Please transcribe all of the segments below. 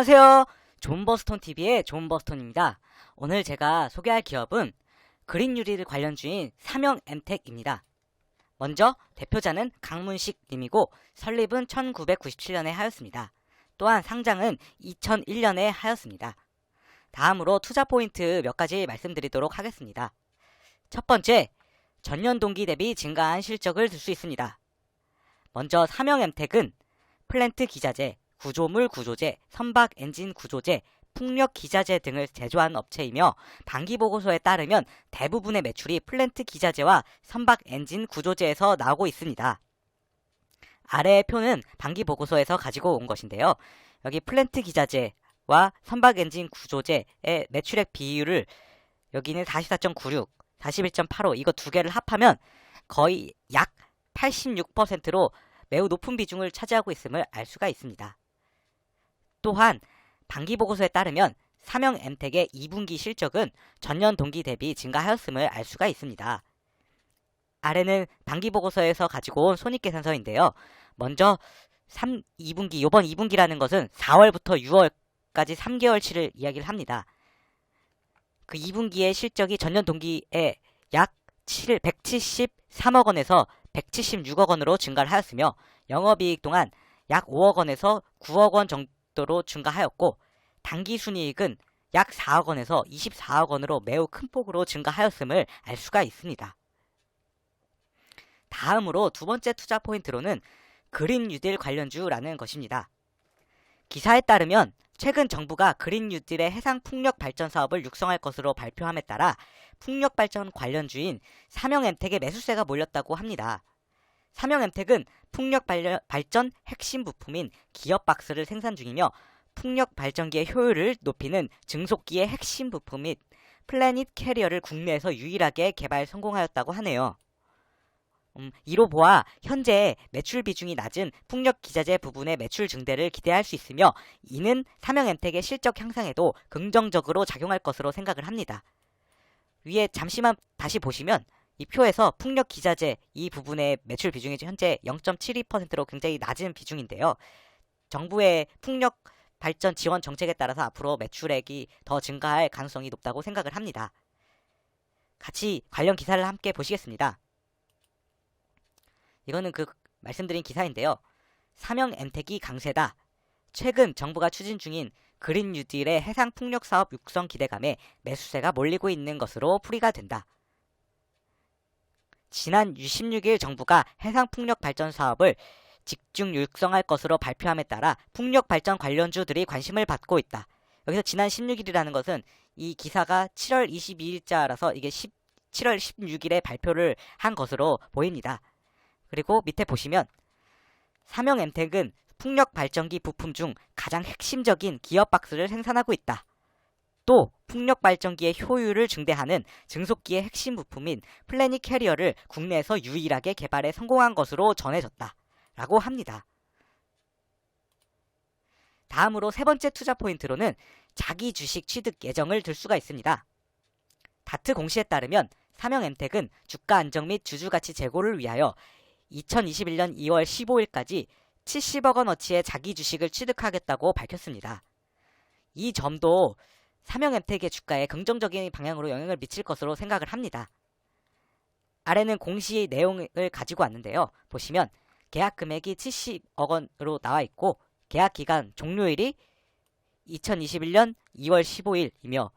안녕하세요. 존버스톤TV의 존버스톤입니다. 오늘 제가 소개할 기업은 그린유릴 관련주인 삼영엠텍입니다. 먼저 대표자는 강문식 님이고 설립은 1997년에 하였습니다. 또한 상장은 2001년에 하였습니다. 다음으로 투자 포인트 몇 가지 말씀드리도록 하겠습니다. 첫 번째, 전년 동기 대비 증가한 실적을 들 수 있습니다. 먼저 삼영엠텍은 플랜트 기자재, 구조물 구조재, 선박 엔진 구조재, 풍력 기자재 등을 제조하는 업체이며 반기보고서에 따르면 대부분의 매출이 플랜트 기자재와 선박 엔진 구조재에서 나오고 있습니다. 아래의 표는 반기보고서에서 가지고 온 것인데요. 여기 플랜트 기자재와 선박 엔진 구조재의 매출액 비율을 여기는 44.96, 41.85 이거 두 개를 합하면 거의 약 86%로 매우 높은 비중을 차지하고 있음을 알 수가 있습니다. 또한 반기보고서에 따르면 삼영엠텍의 2분기 실적은 전년 동기 대비 증가하였음을 알 수가 있습니다. 아래는 반기보고서에서 가지고 온 손익계산서인데요. 먼저 이번 2분기라는 것은 4월부터 6월까지 3개월치를 이야기를 합니다. 그 2분기의 실적이 전년 동기에 약 173억 원에서 176억 원으로 증가를 하였으며 영업이익 동안 약 5억 원에서 9억 원 정도로 증가하였고 당기순이익은 약 4억 원에서 24억 원으로 매우 큰 폭으로 증가하였음을 알 수가 있습니다. 다음으로 두 번째 투자 포인트로는 그린뉴딜 관련주라는 것입니다. 기사에 따르면 최근 정부가 그린뉴딜의 해상풍력 발전 사업을 육성할 것으로 발표함에 따라 풍력발전 관련주인 삼영엠텍의 매수세가 몰렸다고 합니다. 삼영엠텍은 풍력발전 핵심 부품인 기업박스를 생산 중이며 풍력발전기의 효율을 높이는 증속기의 핵심 부품인 플래닛 캐리어를 국내에서 유일하게 개발 성공하였다고 하네요. 이로 보아 현재 매출 비중이 낮은 풍력 기자재 부분의 매출 증대를 기대할 수 있으며 이는 삼영엠텍의 실적 향상에도 긍정적으로 작용할 것으로 생각을 합니다. 위에 잠시만 다시 보시면 이 표에서 풍력 기자재 이 부분의 매출 비중이 현재 0.72%로 굉장히 낮은 비중인데요. 정부의 풍력 발전 지원 정책에 따라서 앞으로 매출액이 더 증가할 가능성이 높다고 생각을 합니다. 같이 관련 기사를 함께 보시겠습니다. 이거는 말씀드린 기사인데요. 삼영엠텍이 강세다. 최근 정부가 추진 중인 그린뉴딜의 해상풍력사업 육성 기대감에 매수세가 몰리고 있는 것으로 풀이가 된다. 지난 16일 정부가 해상풍력 발전 사업을 집중 육성할 것으로 발표함에 따라 풍력발전 관련주들이 관심을 받고 있다. 여기서 지난 16일이라는 것은 이 기사가 7월 22일자라서 이게 7월 16일에 발표를 한 것으로 보입니다. 그리고 밑에 보시면 삼영엠텍은 풍력발전기 부품 중 가장 핵심적인 기업박스를 생산하고 있다. 또 풍력발전기의 효율을 증대하는 증속기의 핵심 부품인 플래닛 캐리어를 국내에서 유일하게 개발에 성공한 것으로 전해졌다. 라고 합니다. 다음으로 세 번째 투자 포인트로는 자기 주식 취득 예정을 들 수가 있습니다. 다트 공시에 따르면 삼영엠텍은 주가 안정 및 주주가치 제고를 위하여 2021년 2월 15일까지 70억 원어치의 자기 주식을 취득하겠다고 밝혔습니다. 이 점도 삼영엠텍의 주가에 긍정적인 방향으로 영향을 미칠 것으로 생각을 합니다. 아래는 공시 내용을 가지고 왔는데요. 보시면 계약 금액이 70억 원으로 나와 있고 계약 기간 종료일이 2021년 2월 15일이며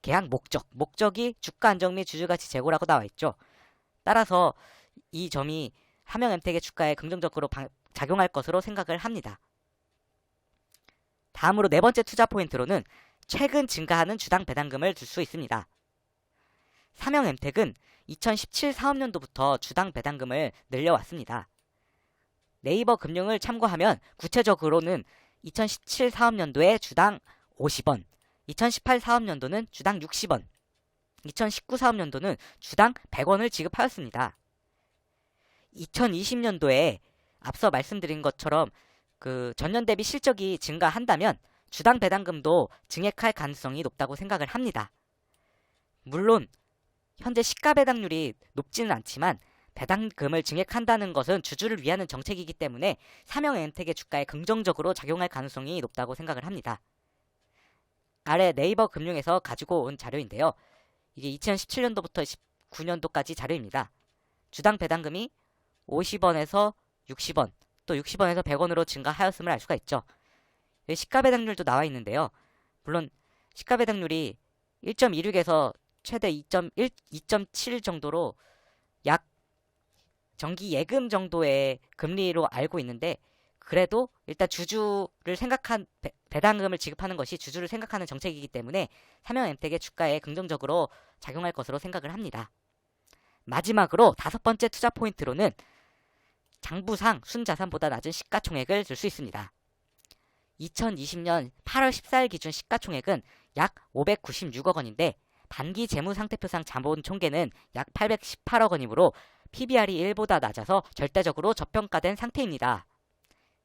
계약 목적이 주가 안정 및 주주가치 제고라고 나와 있죠. 따라서 이 점이 삼영엠텍의 주가에 긍정적으로 작용할 것으로 생각을 합니다. 다음으로 네 번째 투자 포인트로는 최근 증가하는 주당 배당금을 들 수 있습니다. 삼영엠텍은 2017 사업년도부터 주당 배당금을 늘려왔습니다. 네이버 금융을 참고하면 구체적으로는 2017 사업년도에 주당 50원, 2018 사업년도는 주당 60원, 2019 사업년도는 주당 100원을 지급하였습니다. 2020년도에 앞서 말씀드린 것처럼 전년 대비 실적이 증가한다면 주당 배당금도 증액할 가능성이 높다고 생각을 합니다. 물론 현재 시가 배당률이 높지는 않지만 배당금을 증액한다는 것은 주주를 위하는 정책이기 때문에 삼영엠텍의 주가에 긍정적으로 작용할 가능성이 높다고 생각을 합니다. 아래 네이버 금융에서 가지고 온 자료인데요. 이게 2017년도부터 19년도까지 자료입니다. 주당 배당금이 50원에서 60원, 또 60원에서 100원으로 증가하였음을 알 수가 있죠. 시가 배당률도 나와 있는데요. 물론 시가 배당률이 1.26에서 최대 2.1, 2.7 정도로 약 정기 예금 정도의 금리로 알고 있는데, 그래도 일단 주주를 생각한 배당금을 지급하는 것이 주주를 생각하는 정책이기 때문에 삼형엠텍의 주가에 긍정적으로 작용할 것으로 생각을 합니다. 마지막으로 5번째 투자 포인트로는 장부상 순자산보다 낮은 시가총액을 들 수 있습니다. 2020년 8월 14일 기준 시가총액은 약 596억 원인데 반기 재무상태표상 자본 총계는 약 818억 원이므로 PBR이 1보다 낮아서 절대적으로 저평가된 상태입니다.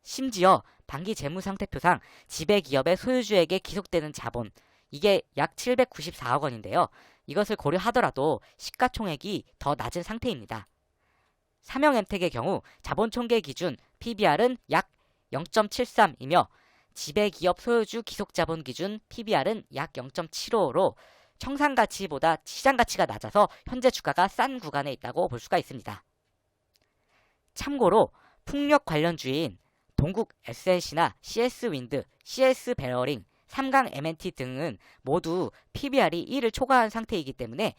심지어 반기 재무상태표상 지배기업의 소유주에게 기속되는 자본, 이게 약 794억 원인데요. 이것을 고려하더라도 시가총액이 더 낮은 상태입니다. 삼형엠텍의 경우 자본 총계 기준 PBR은 약 0.73이며 지배기업 소유주 기속자본 기준 PBR은 약 0.75로 청산가치보다 시장가치가 낮아서 현재 주가가 싼 구간에 있다고 볼 수가 있습니다. 참고로 풍력 관련주인 동국 SNC나 CS윈드, CS베어링, 삼강 M&T 등은 모두 PBR이 1을 초과한 상태이기 때문에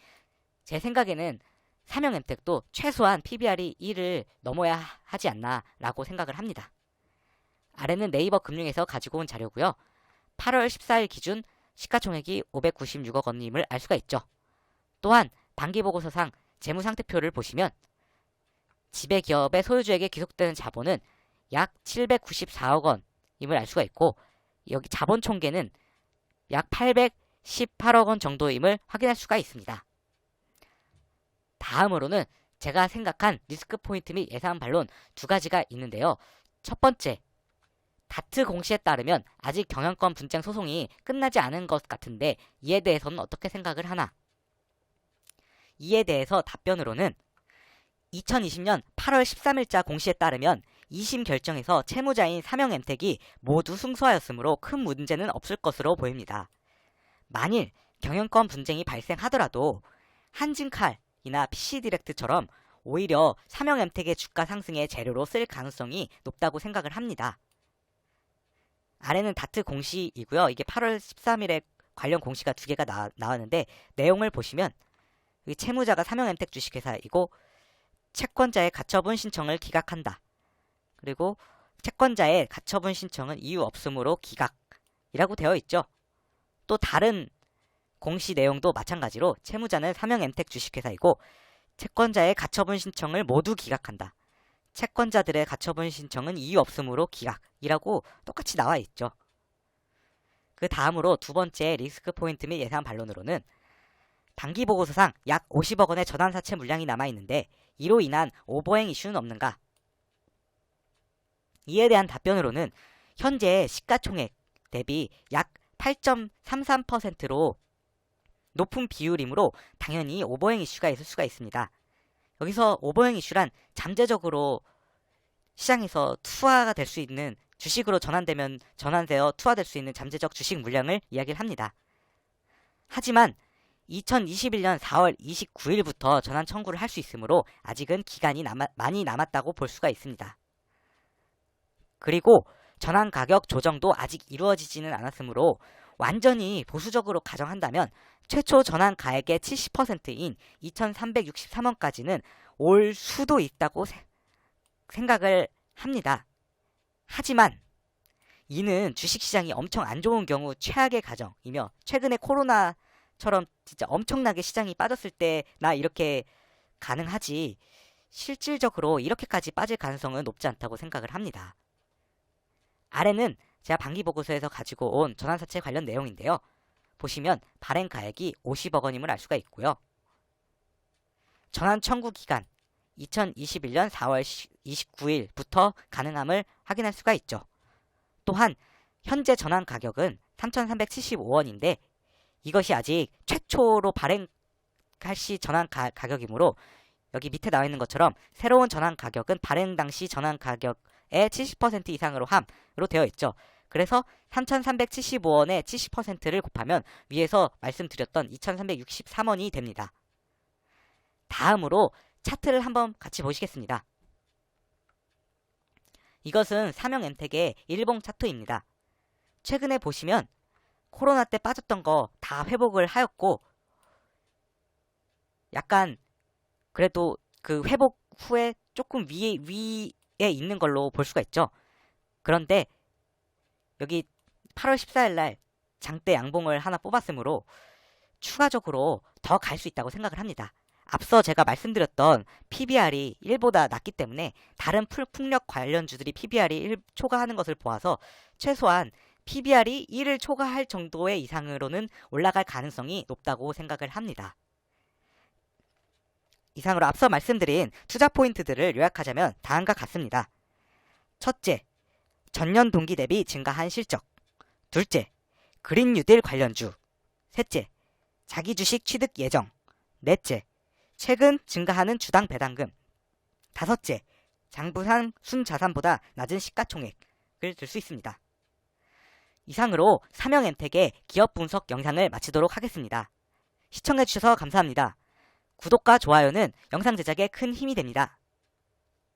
제 생각에는 삼형엠텍도 최소한 PBR이 1을 넘어야 하지 않나 라고 생각을 합니다. 아래는 네이버 금융에서 가지고 온 자료고요. 8월 14일 기준 시가총액이 596억 원임을 알 수가 있죠. 또한 반기보고서상 재무상태표를 보시면 지배기업의 소유주에게 기속되는 자본은 약 794억 원임을 알 수가 있고, 여기 자본 총계는 약 818억 원 정도임을 확인할 수가 있습니다. 다음으로는 제가 생각한 리스크 포인트 및 예상 반론 두 가지가 있는데요. 첫 번째, 다트 공시에 따르면 아직 경영권 분쟁 소송이 끝나지 않은 것 같은데 이에 대해서는 어떻게 생각을 하나? 이에 대해서 답변으로는 2020년 8월 13일자 공시에 따르면 2심 결정에서 채무자인 삼형엠텍이 모두 승소하였으므로 큰 문제는 없을 것으로 보입니다. 만일 경영권 분쟁이 발생하더라도 한진칼이나 PC디렉트처럼 오히려 삼형엠텍의 주가 상승의 재료로 쓸 가능성이 높다고 생각을 합니다. 아래는 다트 공시이고요. 이게 8월 13일에 관련 공시가 두 개가 나왔는데 내용을 보시면 채무자가 삼형엠텍 주식회사이고 채권자의 가처분 신청을 기각한다. 그리고 채권자의 가처분 신청은 이유 없음으로 기각이라고 되어 있죠. 또 다른 공시 내용도 마찬가지로 채무자는 삼형엠텍 주식회사이고 채권자의 가처분 신청을 모두 기각한다. 채권자들의 가처분 신청은 이유 없음으로 기각이라고 똑같이 나와 있죠. 그 다음으로 두 번째 리스크 포인트 및 예상 반론으로는 반기보고서상 약 50억 원의 전환사채 물량이 남아있는데 이로 인한 오버행 이슈는 없는가? 이에 대한 답변으로는 현재 시가총액 대비 약 8.33%로 높은 비율이므로 당연히 오버행 이슈가 있을 수가 있습니다. 여기서 오버행 이슈란 잠재적으로 시장에서 투하가 될 수 있는, 주식으로 전환되어 투하될 수 있는 잠재적 주식 물량을 이야기를 합니다. 하지만 2021년 4월 29일부터 전환 청구를 할 수 있으므로 아직은 기간이 많이 남았다고 볼 수가 있습니다. 그리고 전환 가격 조정도 아직 이루어지지는 않았으므로 완전히 보수적으로 가정한다면 최초 전환 가액의 70%인 2,363원까지는 올 수도 있다고 생각을 합니다. 하지만 이는 주식시장이 엄청 안 좋은 경우 최악의 가정이며 최근에 코로나처럼 진짜 엄청나게 시장이 빠졌을 때나 이렇게 가능하지 실질적으로 이렇게까지 빠질 가능성은 높지 않다고 생각을 합니다. 아래는 제가 반기보고서에서 가지고 온 전환사채 관련 내용인데요. 보시면 발행 가액이 50억 원임을 알 수가 있고요. 전환 청구 기간 2021년 4월 29일부터 가능함을 확인할 수가 있죠. 또한 현재 전환 가격은 3,375원인데 이것이 아직 최초로 발행할 시 전환 가격이므로 여기 밑에 나와 있는 것처럼 새로운 전환 가격은 발행 당시 전환 가격의 70% 이상으로 함으로 되어 있죠. 그래서 3,375원에 70%를 곱하면 위에서 말씀드렸던 2,363원이 됩니다. 다음으로 차트를 한번 같이 보시겠습니다. 이것은 삼형엠텍의 일봉 차트입니다. 최근에 보시면 코로나 때 빠졌던 거 다 회복을 하였고, 약간 그래도 그 회복 후에 조금 위에 있는 걸로 볼 수가 있죠. 그런데 여기 8월 14일 날 장대 양봉을 하나 뽑았으므로 추가적으로 더 갈 수 있다고 생각을 합니다. 앞서 제가 말씀드렸던 PBR이 1보다 낮기 때문에 다른 풍력 관련주들이 PBR이 1 초과하는 것을 보아서 최소한 PBR이 1을 초과할 정도의 이상으로는 올라갈 가능성이 높다고 생각을 합니다. 이상으로 앞서 말씀드린 투자 포인트들을 요약하자면 다음과 같습니다. 첫째, 전년 동기 대비 증가한 실적. 둘째, 그린 뉴딜 관련주. 셋째, 자기 주식 취득 예정. 넷째, 최근 증가하는 주당 배당금. 다섯째, 장부상 순자산보다 낮은 시가총액을 들 수 있습니다. 이상으로 삼형엠텍의 기업 분석 영상을 마치도록 하겠습니다. 시청해주셔서 감사합니다. 구독과 좋아요는 영상 제작에 큰 힘이 됩니다.